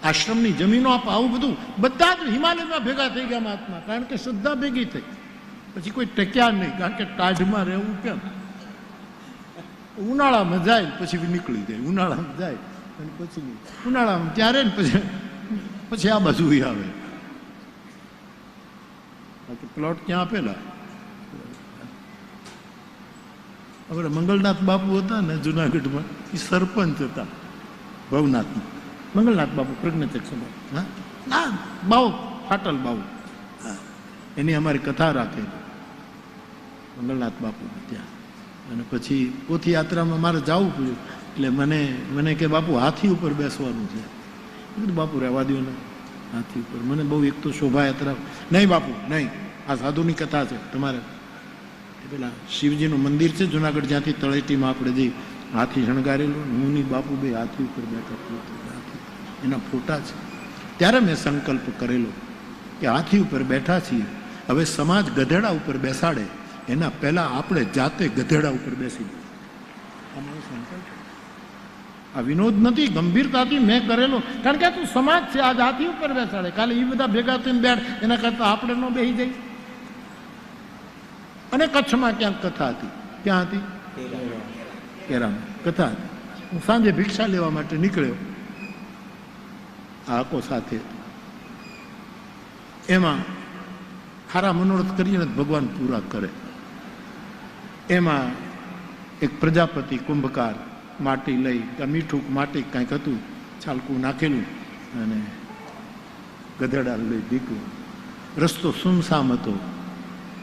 આશ્રમની જમીનો આપો, આવું બધું બધા જ હિમાલયમાં ભેગા થઈ ગયા મહાત્મા, કારણ કે શ્રદ્ધા ભેગી થઈ. પછી કોઈ ટક્યા નહીં, કારણ કે ટાઢમાં રહેવું કેમ, ઉનાળામાં જાય પછી નીકળી જાય, ઉનાળામાં જાય અને પછી ઉનાળામાં ત્યારે ને પછી આ બાજુ આવે. બાકી પ્લોટ ક્યાં આપેલા. આપણે મંગલનાથ બાપુ હતા ને જુનાગઢમાં, એ સરપંચ હતા ભવનાથમાં. મંગલનાથ બાપુ પ્રજ્ઞચક્ષ બાપુ, હા ના બાઉ ફાટલ બાઉ, હા એની અમારી કથા રાખેલી મંગલનાથ બાપુ ત્યાં. અને પછી પોથી યાત્રામાં મારે જવું પડ્યું, એટલે મને કે બાપુ હાથી ઉપર બેસવાનું છે. કીધું બાપુ રહેવા દો ને હાથી ઉપર, મને બહુ એક તો શોભાયાત્રા. નહીં બાપુ નહીં, આ સાધુની કથા છે, તમારે પેલા શિવજીનું મંદિર છે જુનાગઢ, જ્યાંથી તળેટીમાં આપણે જઈ હાથી શણગારેલું, હું ની બાપુ બે હાથી ઉપર બેઠા, એના ફોટા છે. ત્યારે મેં સંકલ્પ કરેલો કે હાથી ઉપર બેઠા છીએ, હવે સમાજ ગધેડા ઉપર બેસાડે એના પહેલા આપણે જાતે ગધેડા ઉપર બેસી. આ વિનોદ નથી, ગંભીરતાથી મેં કરેલો, કારણ કે તું સમાજ છે, આજ હાથી ઉપર બેસાડે, કાલે એ બધા ભેગા થઈને બેઠ, એના કરતા આપણે ન બેસી જાય. અને કચ્છમાં ક્યાંક કથા હતી, ક્યાં હતી, કેરામાં કથા હતી. હું સાંજે ભિક્ષા લેવા માટે નીકળ્યો આકો સાથે. એમાં સારા મનોરથ કરીને ભગવાન પૂરા કરે. એમાં એક પ્રજાપતિ કુંભકાર માટી લઈ, મીઠું માટી કાંઈક હતું છાલકું નાખેલું, અને ગધેડા લઈ દીકરું. રસ્તો સુમસામ હતો.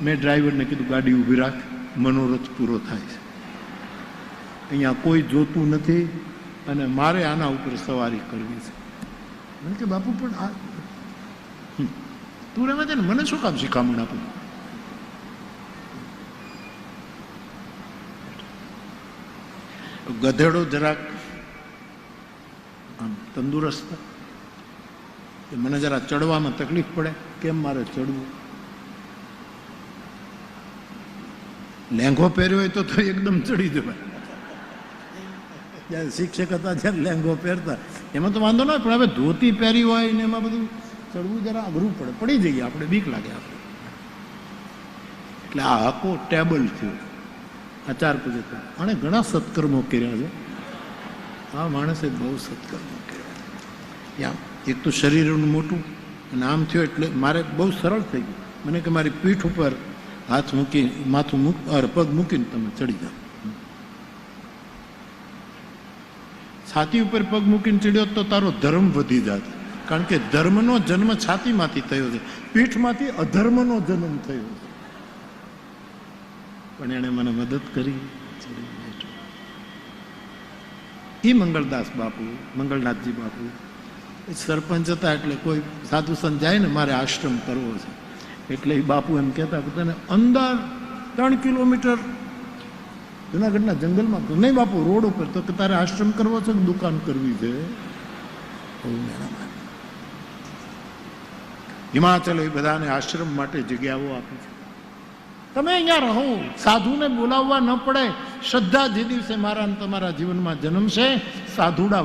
મેં ડ્રાઈવરને કીધું ગાડી ઊભી રાખ, મનોરથ પૂરો થાય છે, અહીંયા કોઈ જોતું નથી અને મારે આના ઉપર સવારી કરવી છે. મને કે બાપુ પણ આ તું રહેવા દે ને, મને શું કામ શિખામણ આપું. ગધેડો જરાક આમ તંદુરસ્ત, મને જરા ચડવામાં તકલીફ પડે, કેમ મારે ચડવું. લેંઘો પહેર્યો હોય તો એકદમ ચડી જવાય. જ્યારે શિક્ષક હતા જ્યારે લેંઘો પહેરતા એમાં તો વાંધો ન હોય, પણ હવે ધોતી પહેરી હોય ને એમાં બધું ચડવું જરા અઘરું પડે, પડી જઈએ આપણે, બીક લાગે આપણે. એટલે આ હકો ટેબલ થયો. આ 4 પજેતા આણે ઘણા સત્કર્મો કર્યા છે. આ માણસે બહુ સત્કર્મો કર્યા. એક તો શરીરનું મોટું અને આમ થયો એટલે મારે બહુ સરળ થઈ ગયું. મને કે મારી પીઠ ઉપર હાથ મૂકી, માથું પગ મૂકીને તમે ચડી જાઓ. છાતી ઉપર પગ મૂકીને ચડ્યો તો તારો ધર્મ વધી જાત, કારણ કે ધર્મનો જન્મ છાતીમાંથી થયો છે, પીઠમાંથી અધર્મનો જન્મ થયો છે. પણ એણે મને મદદ કરી. એ મંગળદાસ બાપુ, મંગળનાથજી બાપુ સરપંચ હતા, એટલે કોઈ સાધુ સંત જાય ને મારે આશ્રમ કરવો છે, એટલે એ બાપુ એમ કહેતા તને અંદર 3 કિલોમીટર જુનાગઢના જંગલમાં, નહીં બાપુ રોડ ઉપર, તો કે તારે આશ્રમ કરવો છે કે દુકાન કરવી છે. હિમાચલ એ બધાને આશ્રમ માટે જગ્યાઓ આપી છે. તમે અહીંયા રહો, સાધુને બોલાવવા ન પડે. શ્રદ્ધા જે દિવસે મારા અને તમારા જીવનમાં જન્મશે, સાધુડા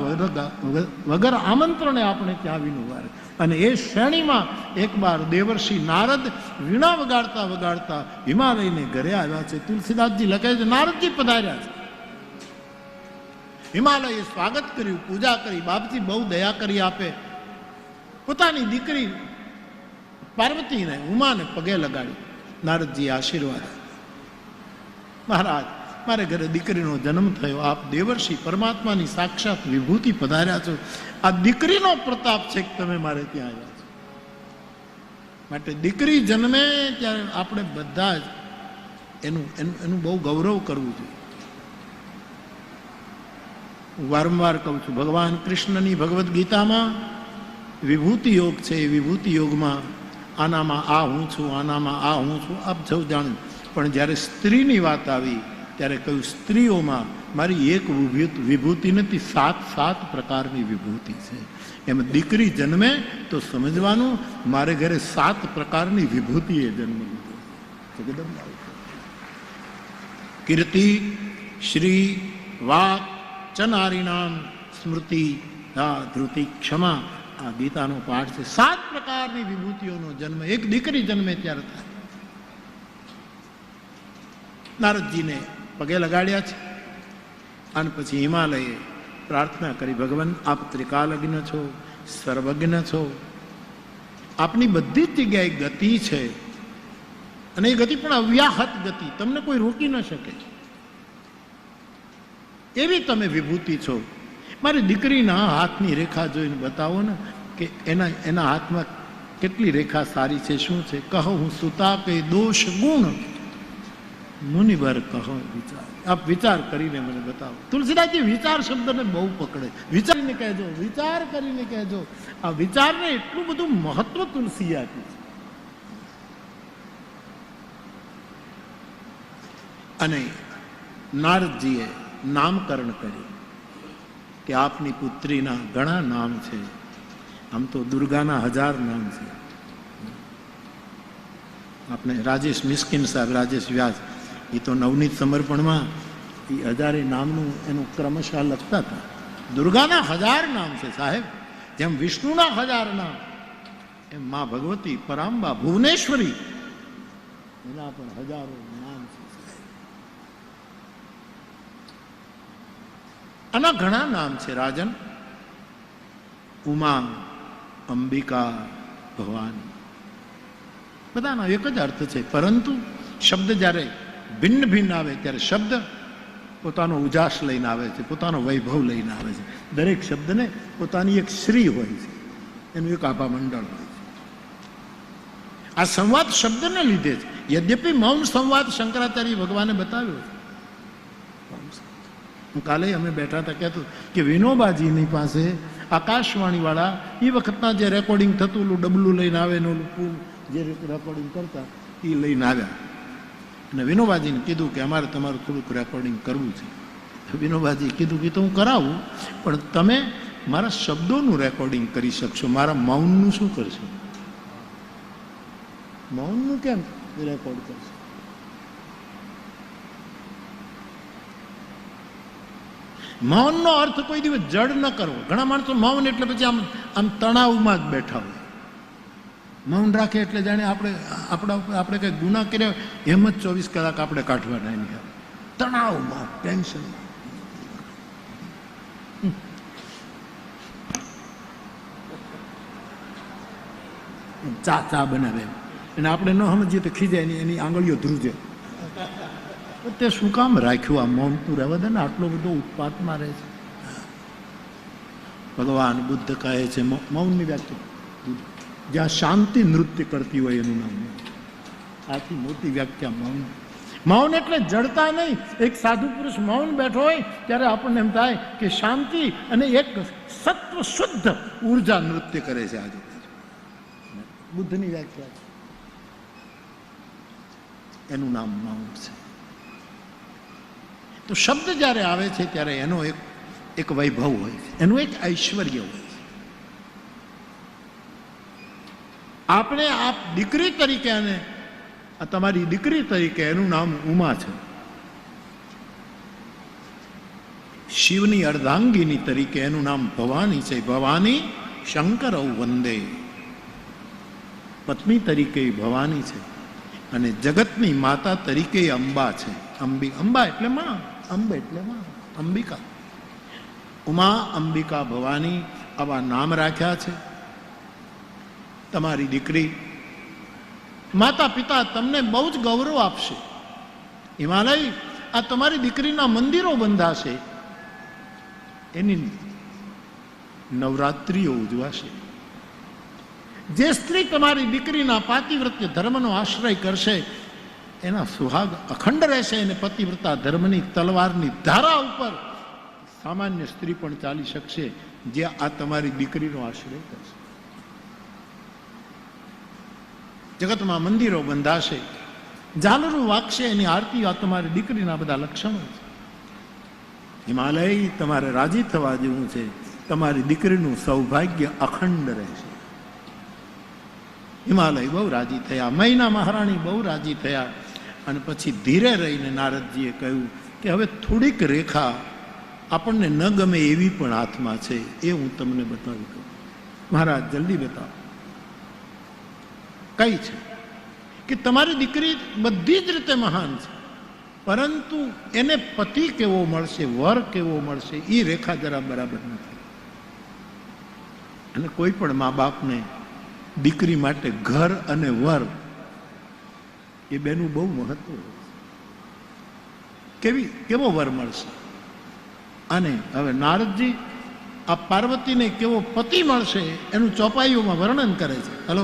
વગર આમંત્રણે આપણે ત્યાં આવીને ઉભા રહે. અને એ શ્રેણીમાં એકવાર દેવર્ષિ નારદ વીણા વગાડતા વગાડતા હિમાલયને ઘરે આવ્યા છે. તુલસીદાસજી લખે છે નારદજી પધાર્યા છે. હિમાલયે સ્વાગત કર્યું, પૂજા કરી. બાપજી બહુ દયા કરી આપે. પોતાની દીકરી પાર્વતીને, ઉમાને પગે લગાડી. નારદજી આશીર્વાદ, મહારાજ મારે ઘરે દીકરીનો જન્મ થયો, આપ દેવર્ષિ પરમાત્માની સાક્ષાત વિભૂતિ પધાર્યા છો, આ દીકરીનો પ્રતાપ છે કે તમે મારે ત્યાં આવ્યા છો. માટે દીકરી જન્મે ત્યારે આપણે બધા જ એનું બહુ ગૌરવ કરવું જોઈએ. હું વારંવાર કહું છું, ભગવાન કૃષ્ણની ભગવદ્ ગીતામાં વિભૂતિ યોગ છે. એ વિભૂતિ યોગમાં આનામાં આ હું છું, આનામાં આ હું છું, આપ સૌ જાણો. પણ જ્યારે સ્ત્રીની વાત આવી ત્યારે કહ્યું સ્ત્રીઓમાં મારી એક વિભૂતિ નથી, 7 પ્રકારની વિભૂતિ છે. એમ દીકરી જન્મે તો સમજવાનું મારે ઘરે 7 પ્રકારની વિભૂતિએ જન્મ લીધો. કીર્તિ, શ્રી, વાક, ચ નારીણામ, સ્મૃતિ, ધૃતિ, ક્ષમા, આ ગીતાનો પાઠ છે. 7 પ્રકારની વિભૂતિઓનો જન્મ એક દીકરી જન્મે ત્યારે થાય. નારદજીને પગે લગાડ્યા છે અને પછી હિમાલયે પ્રાર્થના કરી, ભગવાન આપ ત્રિકાલજ્ઞ છો, સર્વજ્ઞ છો, આપની બધી જ જગ્યાએ ગતિ છે અને એ ગતિ પણ અવ્યાહત ગતિ, તમને કોઈ રોકી ન શકે એવી તમે વિભૂતિ છો. મારી દીકરીના હાથની રેખા જોઈને બતાવો ને કે એના હાથમાં કેટલી રેખા સારી છે, શું છે? કહો હું સુતા કે દોષ ગુણ મુનિવર કહો વિચાર. આપ વિચાર કરીને મને બતાવો. તુલસીદાસજી વિચાર શબ્દને બહુ પકડે. વિચારીને કહેજો, વિચાર કરીને કહેજો. આ વિચારને એટલું બધું મહત્વ તુલસીએ આપ્યું છે. અને નારદજીએ નામકરણ કર્યું કે આપની પુત્રીના ઘણા નામ છે. આમ તો દુર્ગાના 1000 નામ છે. આપણે રાજેશ મિસ્કિન સાહેબ, રાજેશ વ્યાસ, એ તો નવનીત સમર્પણમાં એ 1000 નામનું એનું ક્રમશઃ લખતા હતા. દુર્ગાના 1000 નામ છે સાહેબ. જેમ વિષ્ણુના 1000 નામ, એમ મા ભગવતી, પરાંબા, ભુવનેશ્વરી, એના પણ 1000 નામ છે. આના ઘણા નામ છે રાજન. ઉમા, અંબિકા, ભવાની, બધાનો એક જ અર્થ છે. પરંતુ શબ્દ જ્યારે ભિન્ન ભિન્ન આવે ત્યારે શબ્દ પોતાનો ઉજાસ લઈને આવે છે, પોતાનો વૈભવ લઈને આવે છે. દરેક શબ્દને પોતાની એક શ્રી હોય છે, એનું એક આભા મંડળ હોય છે. આ સંવાદ શબ્દને લીધે જ, યદ્યપિ મૌન સંવાદ શંકરાચાર્ય ભગવાને બતાવ્યો છે. હું કાલે અમે બેઠા હતા, કહેતું કે વિનોબાજીની પાસે આકાશવાણી વાળા એ વખતના જે રેકોર્ડિંગ થતું, ઓલું ડબલું લઈને આવે ને ઓલું જે રેકોર્ડિંગ કરતા એ લઈને આવ્યા અને વિનોબાજીને કીધું કે અમારે તમારું થોડુંક રેકોર્ડિંગ કરવું છે. વિનોબાજી કીધું કે તો હું કરાવું, પણ તમે મારા શબ્દોનું રેકોર્ડિંગ કરી શકશો, મારા મૌનનું શું કરશો? મૌનનું કેમ રેકોર્ડ કરશો? મૌનનો અર્થ કોઈ દિવસ જડ ન કરવો. ઘણા માણસો મૌન એટલે પછી આમ તણાવમાં જ બેઠા હોય. મૌન રાખે એટલે જાણે આપણે કંઈ ગુના કર્યા એમ જ 24 કલાક આપણે કાઢવાના એની તણાવમાં, ટેન્શનમાં. ચા બનાવે અને આપણે ન સમજીએ તો ખીજાય એની આંગળીઓ ધ્રુજે. તે શું કામ રાખ્યું આ મૌન? તું રહેવા દે ને, આટલો બધો ઉત્પાત મારે છે. ભગવાન બુદ્ધ કહે છે મૌનની વ્યાખ્યા, જ્યાં શાંતિ નૃત્ય કરતી હોય એનું નામ. આથી મોટી વ્યાખ્યા મૌન. મૌન એટલે જડતા નહીં. એક સાધુ પુરુષ મૌન બેઠો હોય ત્યારે આપણને એમ થાય કે શાંતિ અને એક સત્વ શુદ્ધ ઉર્જા નૃત્ય કરે છે. આજે બુદ્ધની વ્યાખ્યા છે, એનું નામ મૌન છે. તો શબ્દ જ્યારે આવે છે ત્યારે એનો એક વૈભવ હોય છે, એનું એક ઐશ્વર્ય હોય છે. આપણે આપ દીકરી તરીકે, અને તમારી દીકરી તરીકે એનું નામ ઉમા છે. શિવની અર્ધાંગીની તરીકે એનું નામ ભવાની છે. ભવાની શંકરૌ વંદે. પત્ની તરીકે ભવાની છે અને જગતની માતા તરીકે અંબા છે. અંબા એટલે માં, અંબે એટલે માં, અંબિકા. ઉમા, અંબિકા, ભવાની આવા નામ રાખ્યા છે. તમારી દીકરી, માતા પિતા તમને બહુ જ ગૌરવ આપશે. હિમાલય, આ તમારી દીકરીના મંદિરો બંધાશે, એની નવરાત્રિઓ ઉજવાશે. જે સ્ત્રી તમારી દીકરીના પાતિવ્રત્ય ધર્મનો આશ્રય કરશે એના સુહાગ અખંડ રહેશે. અને પતિવ્રતા ધર્મની તલવારની ધારા ઉપર સામાન્ય સ્ત્રી પણ ચાલી શકશે, જે આ તમારી દીકરીનો આશ્રય કરશે. જગતમાં મંદિરો બંધાશે, ઝાલરું વાગશે, એની આરતી. આ તમારી દીકરીના બધા લક્ષણો છે. હિમાલય, તમારે રાજી થવા જેવું છે. તમારી દીકરીનું સૌભાગ્ય અખંડ રહેશે. હિમાલય બહુ રાજી થયા, મૈના મહારાણી બહુ રાજી થયા. અને પછી ધીરે રહીને નારદજીએ કહ્યું કે હવે થોડીક રેખા આપણને ન ગમે એવી પણ હાથમાં છે, એ હું તમને બતાવી દઉં. મહારાજ જલ્દી બતાવો કઈ છે કે તમારી દીકરી બધી જ રીતે મહાન છે, પરંતુ એને પતિ કેવો મળશે, વર કેવો મળશે, એ રેખા જરા બરાબર નથી. અને કોઈ પણ મા બાપને દીકરી માટે ઘર અને વર એ બેનું બહુ મહત્વ છે. કેવો વર મળશે. અને હવે નારદજી આ પાર્વતીને કેવો પતિ મળશે એનું ચોપાઈઓમાં વર્ણન કરે છે. હલો,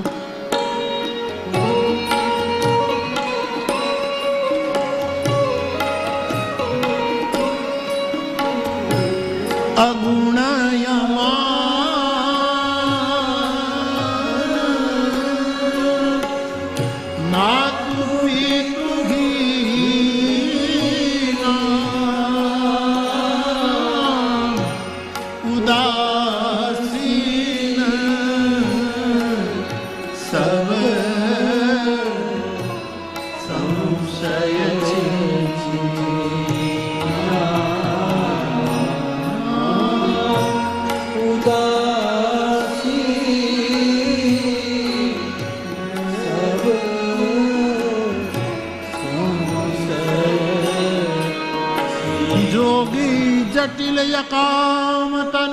જટિલ યકામતન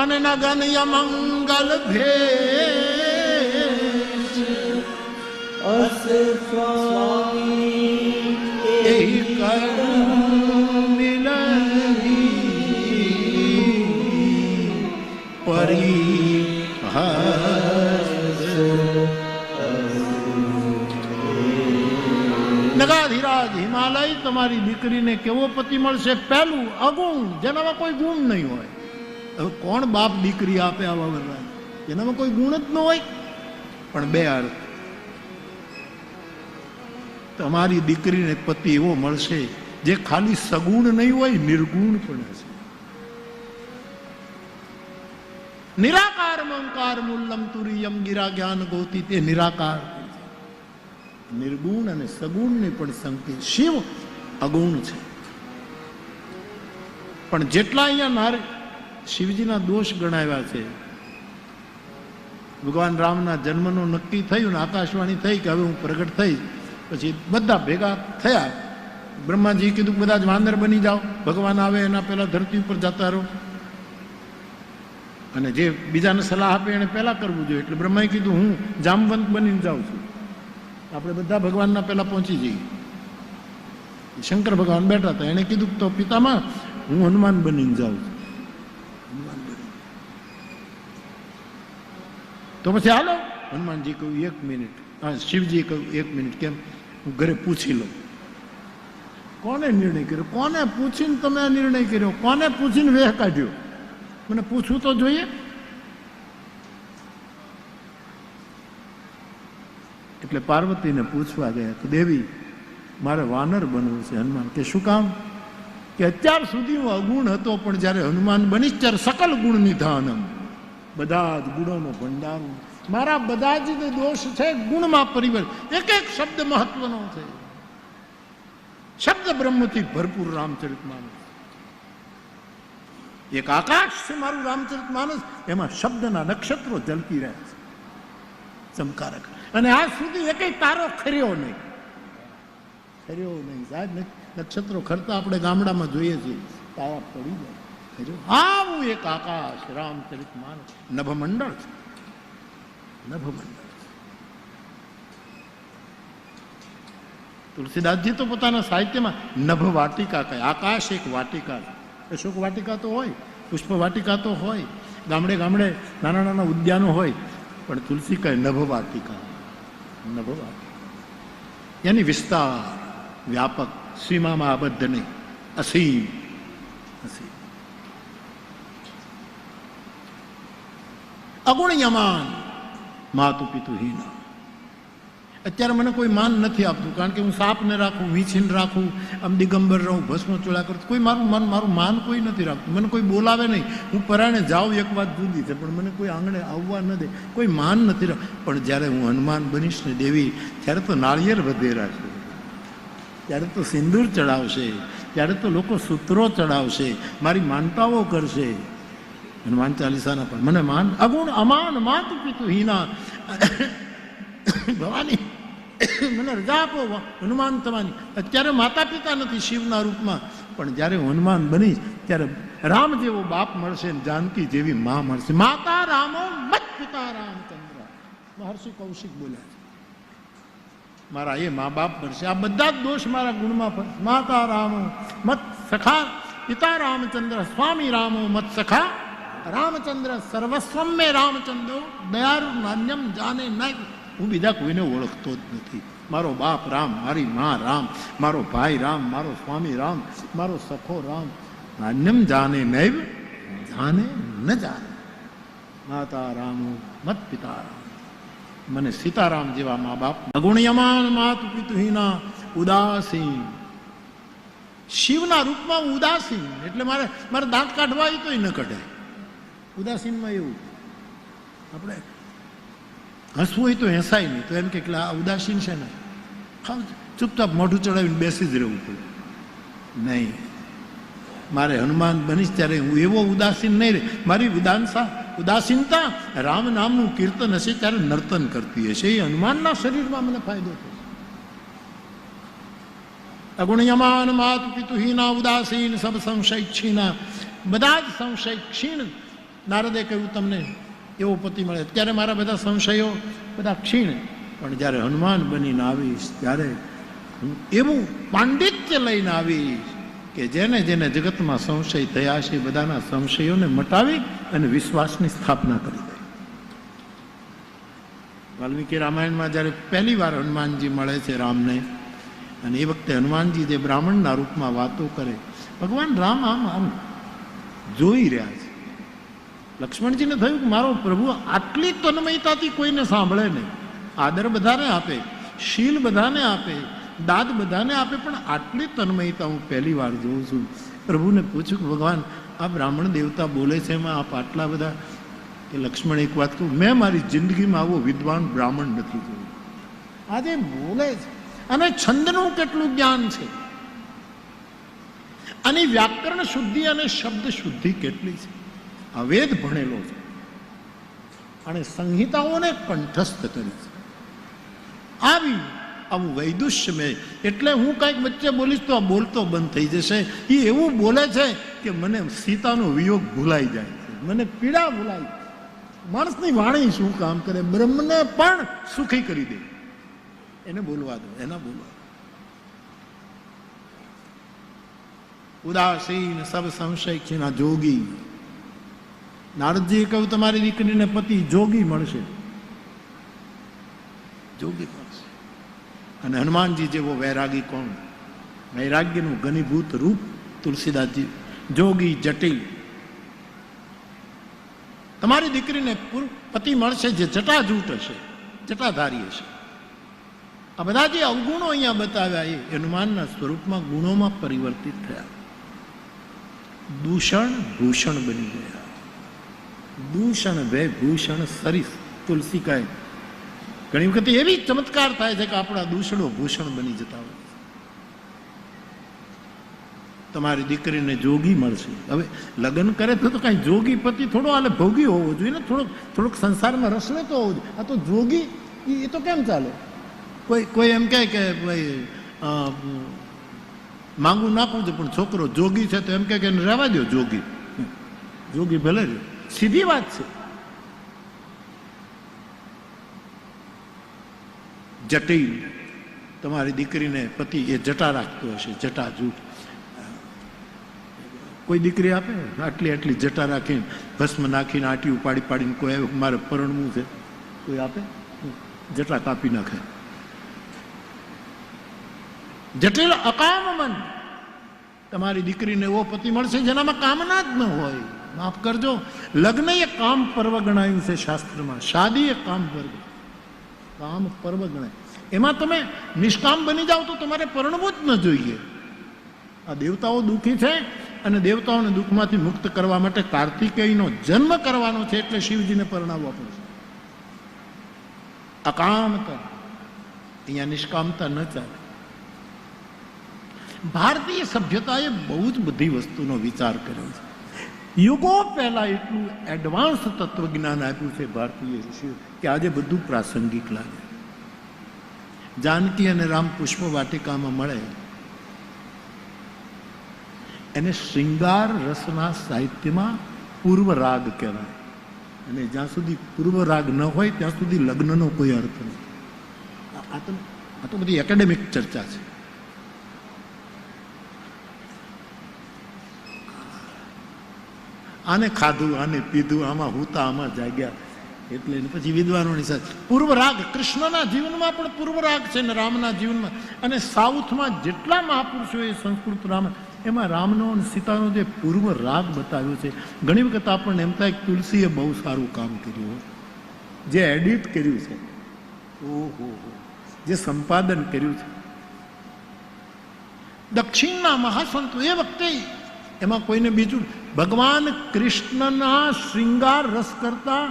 અને નગન યમંગલ ભેષ અસ સ્વામી એહી કર મિલહી પરિહસ નગાધીરાજ હિમાલય તમારી દીકરીને કેવો પતિ મળશે? પહેલું અગુણ, જેનામાં કોઈ ગુણ નહીં હોય. હવે કોણ બાપ દીકરી આપે આવા વરરાજ? એનામાં કોઈ ગુણ જ ન હોય. પણ બે અર્થ, તમારી દીકરીને પતિ એવો મળશે જે ખાલી સગુણ નહીં હોય, નિર્ગુણ પણ હશે. નિરાકાર મંકાર મૂલ્યમ તુરિયમ ગિરા જ્ઞાન ગોતી, તે નિરાકાર નિર્ગુણ અને સગુણને પણ સંકેત. શિવ અગુણ છે, પણ જેટલા અહીંયા શિવજીના દોષ ગણાવ્યા છે, ભગવાન રામના જન્મનું નક્કી થયું ને આકાશવાણી થઈ કે હવે હું પ્રગટ થઈ, પછી બધા ભેગા થયા. બ્રહ્માજી કીધું બધા જ વાનર બની જાઓ, ભગવાન આવે એના પહેલા ધરતી ઉપર જતા રહો. અને જે બીજાને સલાહ આપે એને પહેલા કરવું જોઈએ. એટલે બ્રહ્માએ કીધું હું જામવંત બનીને જાઉં છું, આપણે બધા ભગવાનના પહેલા પહોંચી જઈએ. શંકર ભગવાન બેઠા હતા, એને કીધું તો પિતામાં હું હનુમાન બનીને જાઉં છું. હનુમાન બની તો પછી હાલો. હનુમાનજી કહ્યું 1 મિનિટ. હા, શિવજી કહ્યું 1 મિનિટ. કેમ? હું ઘરે પૂછી લઉં. કોને નિર્ણય કર્યો? કોને પૂછીને તમે આ નિર્ણય કર્યો? કોને પૂછીને વેહ કાઢ્યો? મને પૂછવું તો જોઈએ. એટલે પાર્વતીને પૂછવા ગયા કે દેવી મારે વાનર બનવું છે. હનુમાન કે શું કામ? કે અત્યાર સુધી હું અગુણ હતો, પણ જ્યારે હનુમાન બનીશ ત્યારે સકલ ગુણ નિધાનમ, બધા જ ગુણોનો ભંડાર, મારા બધા જ દોષ છે ગુણમાં પરિવર્તન. એક એક શબ્દ મહત્વનો છે. શબ્દ બ્રહ્મથી ભરપૂર રામચરિતમાનસ. એક આકાશ છે મારું રામચરિતમાનસ, એમાં શબ્દના નક્ષત્રો ઝલકી રહ્યા છે, ચમકારક. અને આજ સુધી એક તારો ખર્યો નહીં. સાહેબ, નક્ષત્રો ખરતા આપણે ગામડામાં જોઈએ છીએ, તારા પડી જાય. આવું એક આકાશ રામચરિતમાનસ નભમંડળ છે. નભમંડળ. તુલસીદાસજી તો પોતાના સાહિત્યમાં નભ વાટિકા કહે. આકાશ એક વાટિકા છે. અશોક વાટિકા તો હોય, પુષ્પ વાટિકા તો હોય, ગામડે ગામડે નાના નાના ઉદ્યાનો હોય, પણ તુલસી કહે નભ વાટિકા. નભ વાટિકા એની વિસ્તાર વ્યાપક, સીમામાં આબદ્ધ નહીં, અસીમ. અસીમ. અગુણ્યમાન માતુ પિતુ હીના. અત્યારે મને કોઈ માન નથી આપતું, કારણ કે હું સાપને રાખું, વીંછીને રાખું, આમ દિગંબર રહું, ભસ્મ ચોળા કરું. કોઈ મારું માન કોઈ નથી રાખતું. મને કોઈ બોલાવે નહીં. હું પરાણે જાઉં એક વાત જુદી છે, પણ મને કોઈ આંગણે આવવા ન દે. કોઈ માન નથી રાખતું. પણ જ્યારે હું હનુમાન બનીશ ને દેવી, ત્યારે તો નાળિયેર વધેરા છે, ત્યારે તો સિંદૂર ચડાવશે, ત્યારે તો લોકો સૂત્રો ચડાવશે, મારી માનતાઓ કરશે. હનુમાન ચાલીસાના પણ મને માન અગુણ અમાન માતુ પિતુ હીના ભવાની મને રજા આપો હનુમાન થવાની. અત્યારે માતા પિતા નથી શિવના રૂપમાં, પણ જ્યારે હું હનુમાન બનીશ ત્યારે રામ જેવો બાપ મળશે ને જાનકી જેવી મા મળશે. માતા રામો મત પિતા રામચંદ્ર, મહર્ષિ કૌશિક બોલ્યા છે. મારા એ મા બાપ મળશે. આ બધા જ દોષ મારા ગુણમાં પડશે. માતા રામો મત સખા પિતા રામચંદ્ર, સ્વામી રામો મત સખા રામચંદ્ર, સર્વસ્વમ મેં રામચંદ્ર, દયારુ નાન્યમ જાને નહીં. હું બીજા કોઈને ઓળખતો જ નથી. મારો બાપ રામ, મારી મા રામ, મારો ભાઈ રામ, મારો સ્વામી રામ, મારો સખો રામ. નાન્યમ જાને નૈવ જાને ન જાને. માતા રામો મત પિતા રામ, મને સીતારામ જેવા મા બાપ. અગુણ્યમાન માતુ પિતુહીના ઉદાસીન. શિવના રૂપમાં ઉદાસીન એટલે મારે દાંત કાઢવા હોય તોય ન કઢાય. ઉદાસીનમાં એવું આપણે હસવું હોય તો હસાય નહીં, તો એમ કે આ ઉદાસીન છે ને, ચૂપચાપ મોઢું ચડાવીને બેસી જ રહેવું પડે. નહીં, મારે હનુમાન બનીશ ત્યારે હું એવો ઉદાસીન નહીં રહે. મારી ઉદાસીનતા રામ નામનું કીર્તન હશે ત્યારે નર્તન કરતી હશે. એ હનુમાનના શરીરમાં મને ફાયદો થશે. અગુણ્યમાન માતુ પિતુહીના ઉદાસીન સબ સંશય ક્ષીણા. બધા જ સંશય ક્ષીણ. નારદે કહ્યું તમને એવો પતિ મળે. ત્યારે મારા બધા સંશયો બધા ક્ષીણ, પણ જ્યારે હનુમાન બનીને આવીશ ત્યારે એવું પાંડિત્ય લઈને આવીશ કે જેને જેને જગતમાં સંશય થયા છે બધાના સંશયોને મટાવી અને વિશ્વાસની સ્થાપના કરી દે. વાલ્મીકી રામાયણમાં જ્યારે પહેલી વાર હનુમાનજી મળે છે રામને, અને એ વખતે હનુમાનજી જે બ્રાહ્મણના રૂપમાં વાતો કરે, ભગવાન રામ આમ આમ જોઈ રહ્યા છે. લક્ષ્મણજીને થયું કે મારો પ્રભુ આટલી તન્મયતાથી કોઈને સાંભળે નહીં. આદર બધાને આપે, શીલ બધાને આપે, દાદ બધાને આપે, પણ આટલી તન્મયતા હું પહેલી વાર જોઉં છું. પ્રભુને પૂછ્યું કે ભગવાન આ બ્રાહ્મણ દેવતા બોલે છે એમાં આપ આટલા બધા. કે લક્ષ્મણ એક વાત કહું, મેં મારી જિંદગીમાં આવો વિદ્વાન બ્રાહ્મણ નથી જોયું. આજે બોલે છે અને છંદનું કેટલું જ્ઞાન છે, અને વ્યાકરણ શુદ્ધિ અને શબ્દ શુદ્ધિ કેટલી છે. આ વેદ ભણેલો છે અને સંહિતાઓને કંઠસ્થ કરી છે. આવું વૈદુષ્ય મેં. એટલે હું કંઈક વચ્ચે બોલીશ તો આ બોલતો બંધ થઈ જશે. એ એવું બોલે છે કે મને સીતાનો વિયોગ ભૂલાઈ જાય છે, મને પીડા ભૂલાય. માણસની વાણી શું કામ કરે, બ્રહ્મને પણ સુખી કરી દે. એને બોલવા દો, એના બોલવા દો. ઉદાસીન સબ સંશય ક્ષીણા જોગી. નારદજીએ કહ્યું તમારી દીકરીને પતિ જોગી મળશે, જોગી મળશે. અને હનુમાનજી જેવો વૈરાગી કોણ? વૈરાગ્યનું ઘનીભૂત રૂપ તુલસીદાસજી. જોગી જટિલ. તમારી દીકરીને પતિ મળશે જે જટાજૂટ હશે, જટાધારી હશે. આ બધા જે અવગુણો અહીંયા બતાવ્યા એ હનુમાનના સ્વરૂપમાં ગુણોમાં પરિવર્તિત થયા. દૂષણ ભૂષણ બની ગયા. દૂષણ વે ભૂષણ સરીસ. તુલસી કહે ઘણી વખત એવી ચમત્કાર થાય છે કે આપણા દૂષણો ભૂષણ બની જતા હોય. તમારી દીકરીને જોગી મળશે. હવે લગ્ન કરે તો કાંઈ જોગી પતિ થોડો હાલે ભોગી હોવો જોઈએ ને, થોડોક સંસારમાં રસ લેતો હોવો જોઈએ. આ તો જોગી એ તો કેમ ચાલે? કોઈ એમ કહે કે ભાઈ માંગુ નાખવું છે, પણ છોકરો જોગી છે તો એમ કહે કે રહેવા દો જોગી. જોગી ભલે રહ્યો, સીધી વાત છે. જટિલ. તમારી દીકરીને પતિ એ જટા રાખતો હશે, જટા જૂઠ. કોઈ દીકરી આપે આટલી જટા રાખીને ભસ્મ નાખીને આટી ઉપાડી પાડીને કોઈ આવે મારે પરણવું છે, કોઈ આપે? જટા કાપી નાખે. જટિલ અકામ મન. તમારી દીકરીને એવો પતિ મળશે જેનામાં કામના જ ન હોય. માફ કરજો, લગ્ન એ કામ પર્વ ગણાયું છે શાસ્ત્રમાં. શાદી એ કામ પર્વ ગણાય. એમાં તમે નિષ્કામ બની જાઓ તો તમારે પરણવું જ ન જોઈએ. આ દેવતાઓ દુઃખી છે અને દેવતાઓને દુઃખમાંથી મુક્ત કરવા માટે કાર્તિકેયનો જન્મ કરવાનો છે, એટલે શિવજીને પરણાવવા પડશે. અકામતા. અહીંયા નિષ્કામતા ન ચાલે. ભારતીય સભ્યતાએ બહુ જ બધી વસ્તુનો વિચાર કર્યો છે. યુગો પહેલા એટલું એડવાન્સ તત્વજ્ઞાન આપ્યું છે ભારતીય ઋષિઓ કે આજે બધું પ્રાસંગિક લાગે. જાનકી અને રામ પુષ્પ વાટિકામાં મળે એને શૃંગાર રસના સાહિત્યમાં પૂર્વ રાગ કહેવાય. અને જ્યાં સુધી પૂર્વ રાગ ન હોય ત્યાં સુધી લગ્નનો કોઈ અર્થ નથી. આ તો બધી એકેડેમિક ચર્ચા છે. આને ખાધું, આને પીધું, આમાં હુતા, આમાં જાગ્યા, એટલે પછી વિદ્વાનોની સાથે પૂર્વ રાગ. કૃષ્ણના જીવનમાં પણ પૂર્વ રાગ છે ને રામના જીવનમાં. અને સાઉથમાં જેટલા મહાપુરુષો એ સંસ્કૃત રામ એમાં રામનો અને સીતાનો જે પૂર્વ રાગ બતાવ્યો છે. ઘણી વખત આપણને એમ થાય કે તુલસીએ બહુ સારું કામ કર્યું, જે એડિટ કર્યું છે, ઓહો, જે સંપાદન કર્યું છે. દક્ષિણના મહાસંતો એ વખતે એમાં કોઈને બીજું ભગવાન કૃષ્ણના શ્રૃંગાર રસ કરતા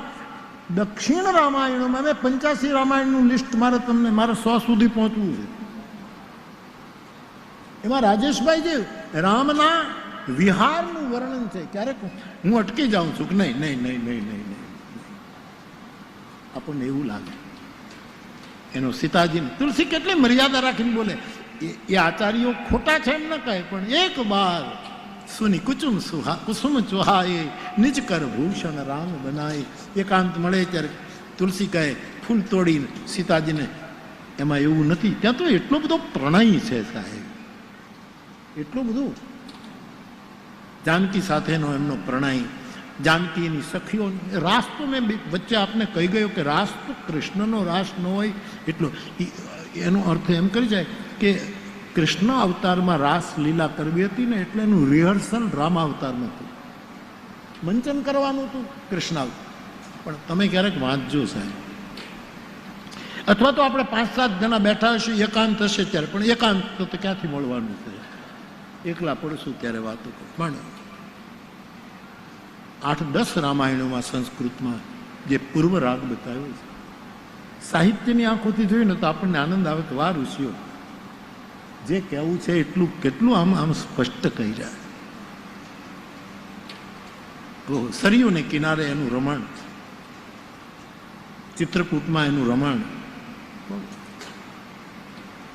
દક્ષિણ રામાયણોમાં મેં 85 રામાયણનું લિસ્ટ તમને મારે 100 સુધી પહોંચવું છે. એમાં રાજેશભાઈ જે રામના વિહારનું વર્ણન છે, ક્યારેક હું અટકી જાઉં છું કે નહીં નહીં નહીં નહીં નહીં નહીં, આપણને એવું લાગે એનો સીતાજીને તુલસી કેટલી મર્યાદા રાખીને બોલે. એ આચાર્યો ખોટા છે એમ ન કહે, પણ એક બાર સુની કુસુમ કુસુમ ચુહાએ નિજ કર ભૂષણ રામ બનાય. એકાંત મળે ત્યારે તુલસી કહે ફૂલ તોડીને સીતાજીને. એમાં એવું નથી, ત્યાં તો એટલો બધો પ્રણય છે સાહેબ, એટલું બધું. જાનકી સાથેનો એમનો પ્રણય, જાનકીની સખીઓ. રાસ તો મેં વચ્ચે આપને કહી ગયો કે રાસ તો કૃષ્ણનો રાસ ન હોય એટલો. એનો અર્થ એમ કરી જાય કે કૃષ્ણ અવતારમાં રાસ લીલા કરવી હતી ને એટલે એનું રિહર્સલ રામ અવતારમાં હતું, મંચન કરવાનું હતું કૃષ્ણ અવતાર. પણ તમે ક્યારેક વાંચજો સાહેબ, અથવા તો આપણે 5-7 જણા બેઠા હશું, એકાંત હશે ત્યારે, પણ એકાંત તો ક્યાંથી મળવાનું છે, એકલા પડશું ત્યારે વાતો. પણ 8-10 રામાયણોમાં સંસ્કૃતમાં જે પૂર્વ રાગ બતાવ્યો છે, સાહિત્યની આંખોથી જોઈએ ને તો આપણને આનંદ આવે કે વાહ ઋષિઓ જે કહેવું છે એટલું કેટલું આમ સ્પષ્ટ કહી જાય. સરયુને કિનારે એનું રમણ, ચિત્રકૂટમાં એનું રમણ.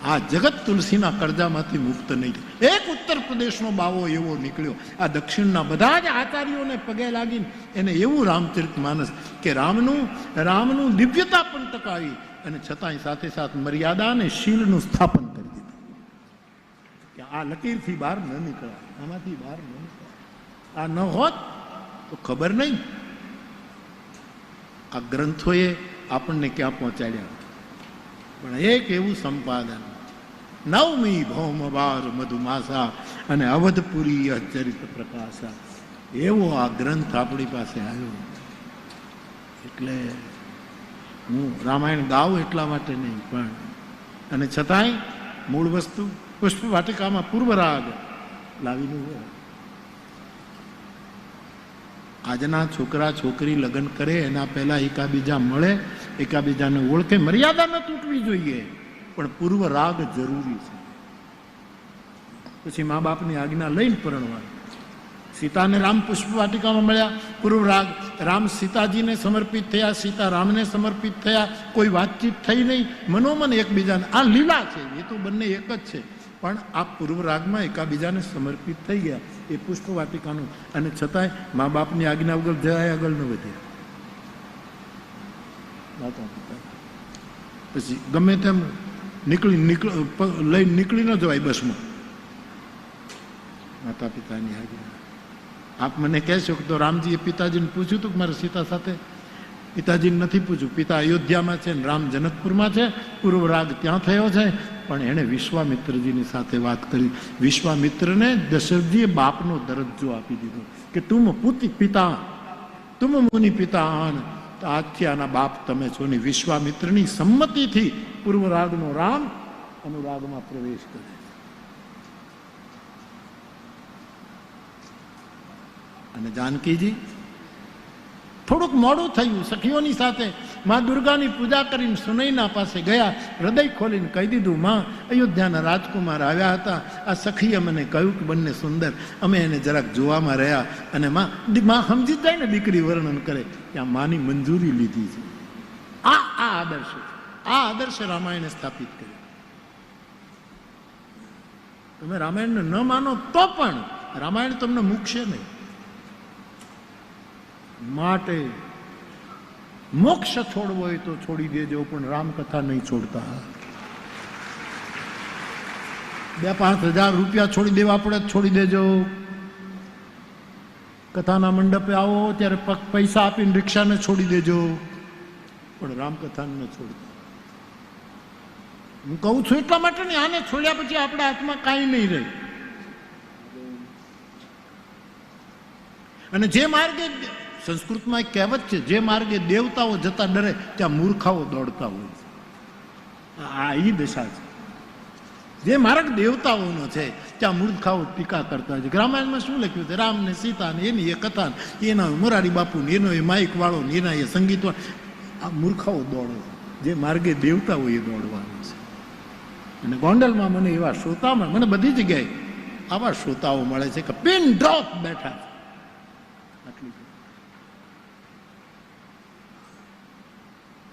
આ જગત તુલસીના કરજામાંથી મુક્ત નહીં. એક ઉત્તર પ્રદેશનો બાવો એવો નીકળ્યો, આ દક્ષિણના બધા જ આચાર્યોને પગે લાગીને એને એવું રામચરિત માનસ કે રામનું દિવ્યતા પણ ટકાવી અને છતાંય સાથે સાથે મર્યાદા અને શીલનું સ્થાપન કરી દીધું કે આ લકીરથી બહાર ન નીકળાય, આમાંથી બહાર ન નીકળાય. આ ન હોત તો ખબર નહીં આ ગ્રંથોએ આપણને ક્યાં પહોંચાડ્યા. પણ એક એવું સંપાદન, નવમી ભૌમ વાર મધુમાસા અને અવધપુરી ચરિત પ્રકાશા, એવો આ ગ્રંથ આપણી પાસે આવ્યો. એટલે હું રામાયણ ગાઉં એટલા માટે નહીં, પણ અને છતાંય મૂળ વસ્તુ પુષ્પ વાટિકામાં પૂર્વ રાગ લાવીને હોય. આજના છોકરા છોકરી લગ્ન કરે એના પહેલા એકાબીજા મળે, એકાબીજાને ઓળખે. મર્યાદા ન તૂટવી જોઈએ, પણ પૂર્વ રાગ જરૂરી છે. પછી મા બાપની આજ્ઞા લઈને પરણવાનું. સીતાને રામ પુષ્પ વાટિકામાં મળ્યા, પૂર્વ રાગ. રામ સીતાજીને સમર્પિત થયા, સીતા રામને સમર્પિત થયા, કોઈ વાતચીત થઈ નહીં, મનોમન એકબીજાને. આ લીલા છે, એ તો બંને એક જ છે, પણ આ પૂર્વ રાગમાં એકાબીજાને સમર્પિત થઈ ગયા, એ પુષ્પ વાટિકાનું. અને છતાંય મા બાપની આજ્ઞા વગર જરાય આગળ ન વધ્યા. પછી ગમે તેમ લઈને નીકળી ન જવાય બસમાં, માતા પિતાની આજ્ઞા. આપ મને કહેશો કે તો રામજીએ પિતાજીને પૂછ્યું હતું કે મારે સીતા સાથે? પિતાજીને નથી પૂછ્યું. પિતા અયોધ્યામાં છે ને રામ જનકપુરમાં છે, પૂર્વ રાગ ત્યાં થયો છે. પણ એણે વિશ્વામિત્રજીની સાથે વાત કરી. વિશ્વામિત્રને દશરથજીએ બાપનો દરજ્જો આપી દીધો કે તુમ પિતા, તુમ મુનિ પિતા આન, આજથી આના બાપ તમે છો. ને વિશ્વામિત્રની સંમતિથી પૂર્વ રાગનો રામ અનુરાગમાં પ્રવેશ કરે. અને જાનકીજી થોડુંક થોડુંક મોડું થયું. સખીઓની સાથે માં દુર્ગાની પૂજા કરીને સુનૈના પાસે ગયા. હૃદય ખોલીને કહી દીધું, માં અયોધ્યાના રાજકુમાર આવ્યા હતા. આ સખીએ મને કહ્યું કે બંને સુંદર. અમે એને જરાક જોવામાં રહ્યા અને માં સમજી જાય ને દીકરી વર્ણન કરે ત્યાં માની મંજૂરી લીધી છે. આ આદર્શ છે. આ આદર્શ રામાયણે સ્થાપિત કર્યો. તમે રામાયણને ન માનો તો પણ રામાયણ તમને મૂકશે નહીં. માટે મોક્ષ છોડવો હોય તો છોડી દેજો, પણ રામકથા નહીં છોડતા. 2-5 હજાર રૂપિયા છોડી દેવા પડે છોડી દેજો. કથાના મંડપે આવો ત્યારે પૈસા આપીને રિક્ષાને છોડી દેજો, પણ રામકથાને ન છોડતા. હું કહું છું એટલા માટે નહીં, આને છોડ્યા પછી આપણા હાથમાં કાંઈ નહીં રહે. અને જે માર્ગે સંસ્કૃતમાં એક કહેવત છે, જે માર્ગે દેવતાઓ જતા ડરે ત્યાં મૂર્ખાઓ દોડતા હોય. આ ઈ દશા છે. જે માર્ગ દેવતાઓનો છે ત્યાં મૂર્ખાઓ ટીકા કરતા હોય છે. રામાયણમાં શું લખ્યું છે? રામ ને સીતા ને એની એ કથા, એના મોરારી બાપુ ને એનો એ માઇક વાળો ને એના એ સંગીત વાળો. આ મૂર્ખાઓ દોડે. જે માર્ગે દેવતાઓ એ દોડવાનું છે. અને ગોંડલમાં મને એવા શ્રોતામાં, મને બધી જગ્યાએ આવા શ્રોતાઓ મળે છે કે પિન ડ્રોપ બેઠા છે.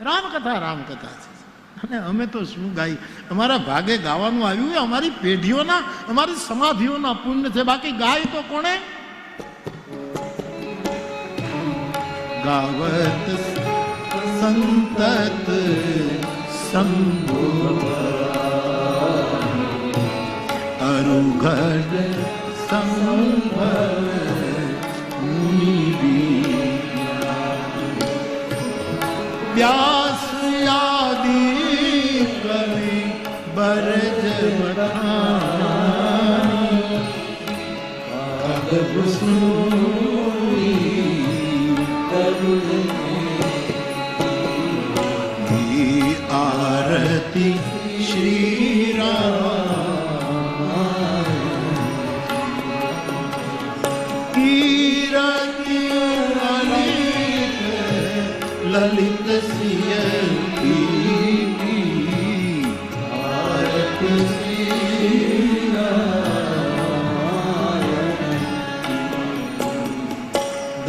રામકથા છે. અને અમે તો શું ગાઈ, અમારા ભાગે ગાવાનું આવ્યું એ અમારી પેઢીઓના, અમારી સમાધિઓના પુણ્ય છે. બાકી ગાય તો કોણે? ગાવત સંતત સંભવ અરુઘડ સંભવ વ્યાસ યાદી કવિ બરજ બઠાની આરતી શ્રી રામ કીર્તિ લલિત સિય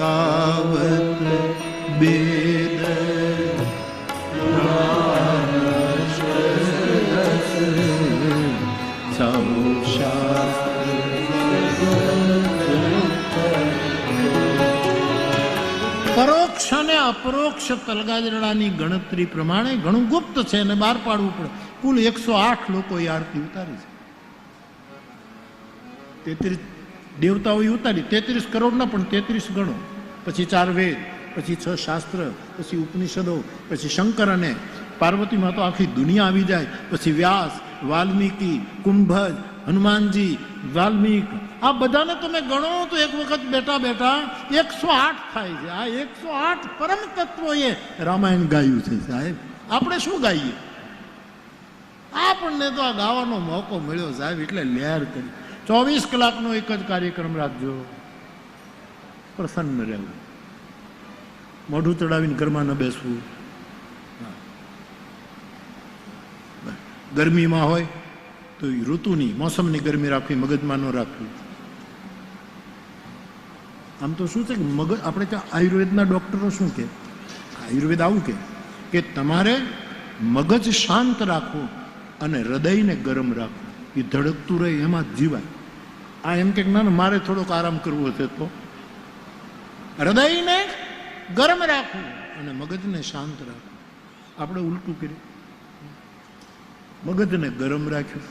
ગાવત બેદ પરોક્ષ અને અપરોક્ષ તલગાજરડાની ગણતરી પ્રમાણે ઘણું ગુપ્ત છે અને બહાર પાડવું પડે. કુલ 108 લોકોએ આરતી ઉતારી છે. 33 દેવતાઓએ ઉતારી. 33 કરોડ ના પણ 33 ગણો. પછી 4 વેદ, પછી 6 શાસ્ત્ર, પછી ઉપનિષદો, પછી શંકર અને પાર્વતીમાં તો આખી દુનિયા આવી જાય. પછી વ્યાસ, વાલ્મીકી, કુંભજ, હનુમાનજી, વાલ્મીક, આ બધાને તમે ગણો તો એક વખત બેઠા બેઠા 108 થાય છે. આ 108 પરમ તત્વોએ રામાયણ ગાયું છે. સાહેબ આપણે શું ગાઈએ? આપણને તો આ ગાવાનો મોકો મળ્યો સાહેબ, એટલે લહેર કરી. 24 કલાકનો એક જ કાર્યક્રમ રાખજો. પ્રસન્ન રહેવું, મોઢું ચડાવીને ઘરમાં ન બેસવું. ગરમીમાં હોય તો ઋતુની, મોસમની ગરમી રાખવી, મગજમાં ન રાખવી. આમ તો શું છે કે મગજ, આપણે ત્યાં આયુર્વેદના ડૉક્ટરો શું કહે, આયુર્વેદ આવું કે તમારે મગજ શાંત રાખવું અને હૃદયને ગરમ રાખવું. એ ધડકતું રહે એમાં જ જીવાય. આ એમ કે ના મારે થોડોક આરામ કરવો છે તો હૃદયને ગરમ રાખવું અને મગજને શાંત રાખવું. આપણે ઉલટું કર્યું, મગજને ગરમ રાખ્યું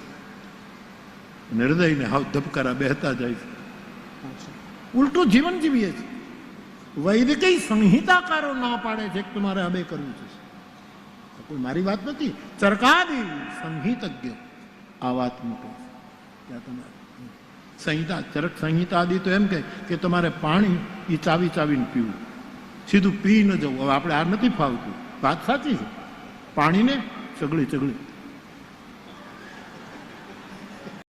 અને હૃદયને હાવ ધબકારા બેહતા જાય છે. ઉલટું જીવન જીવીએ છીએ. વૈદિક સંહિતાકારો ના પાડે છે કે તમારે હવે કરવું છે. કોઈ મારી વાત નથી, ચરકાદી સંહિતજ્ઞ આ વાત મૂકે. ત્યાં તમારે સંહિતા, ચરક સંહિતા આદિ તો એમ કે તમારે પાણી એ ચાવી ચાવીને પીવું, સીધું પી ન જવું. હવે આપણે આ નથી ફાવતું, વાત સાચી છે. પાણીને ચગળી ચગળી